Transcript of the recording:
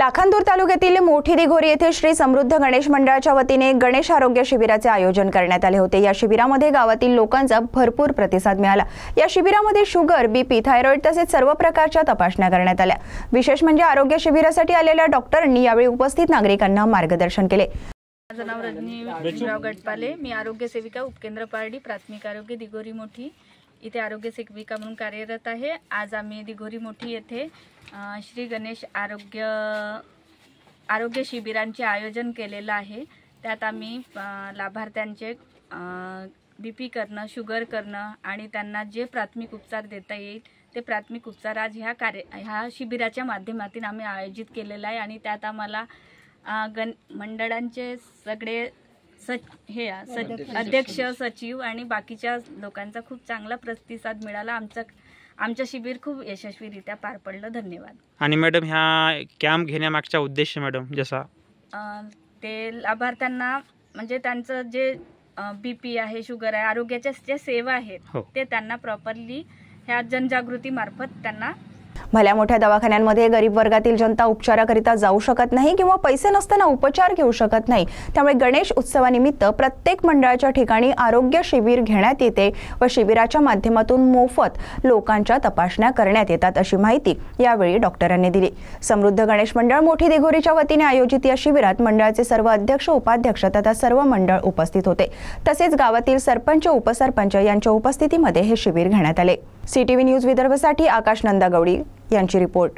लाखांदूर तालुक्यातील मोठी दिघोरी येथे श्री समृद्ध गणेश मंडळाच्या वतीने गणेश आरोग्य शिबिराचे आयोजन करण्यात आले होते। या शिबिरामध्ये गावातील लोकांचा भरपूर प्रतिसाद मिळाला। या शिबिरामध्ये शुगर, बीपी, थायरॉइड तसेच सर्व प्रकारच्या तपासण्या करण्यात आल्या। विशेष म्हणजे आरोग्य शिबिरासाठी आलेल्या डॉक्टरांनी यावेळी उपस्थित नागरिकांना मार्गदर्शन केले। माझं नाव रजनी गटपाले, मी आरोग्य सेविका उपकेंद्र पारडी प्राथमिक आरोग्य दिघोरी मोठी इथे आरोग्य सेविका म्हणून कार्यरत आहे। आज आम्ही दिघोरी मोठी येथे श्री गणेश आरोग्य शिबिरांचे आयोजन केलेलं आहे। त्यात आम्ही लाभार्थ्यांचे बीपी करणं, शुगर करणं आणि त्यांना जे प्राथमिक उपचार देता येईल ते प्राथमिक उपचार आज ह्या शिबिराच्या माध्यमातून आम्ही आयोजित केलेला आहे। आणि त्यात आम्हाला मंडळांचे सगळे अध्यक्ष, सचिव आणि बाकीच्या लोकांचा खूप चांगला प्रतिसाद मिळाला। आमचं शिबिर खूप यशस्वीरित्या पार पडलं। धन्यवाद। आणि मॅडम, ह्या कॅम्प घेण्यामागचा उद्देश मॅडम जसा ते लाभार्थ्यांना म्हणजे त्यांचं जे बीपी आहे, शुगर आहे, आरोग्याच्या ज्या सेवा आहेत ते त्यांना प्रॉपरली ह्या जनजागृती मार्फत त्यांना भल्या मोठ्या दवाखान्यांमध्ये गरीब वर्गातील जनता उपचाराकरिता जाऊ शकत नाही किंवा पैसे नसताना उपचार घेऊ शकत नाही। त्यामुळे गणेश उत्सवानिमित्त प्रत्येक मंडळाच्या ठिकाणी आरोग्य शिबिर घेण्यात येते व शिबिराच्या माध्यमातून मोफत लोकांच्या तपासण्या करण्यात येतात, अशी माहिती यावेळी डॉक्टरांनी दिली। समृद्ध गणेश मंडळ मोठी दिघोरीच्या वतीने आयोजित या शिबिरात मंडळाचे सर्व अध्यक्ष, उपाध्यक्ष तथा सर्व मंडळ उपस्थित होते। तसेच गावातील सरपंच, उपसरपंच यांच्या उपस्थितीमध्ये हे शिबिर घेण्यात आले। CTV न्यूज विदर्भसाठी आकाश नंदागौडी यांची रिपोर्ट।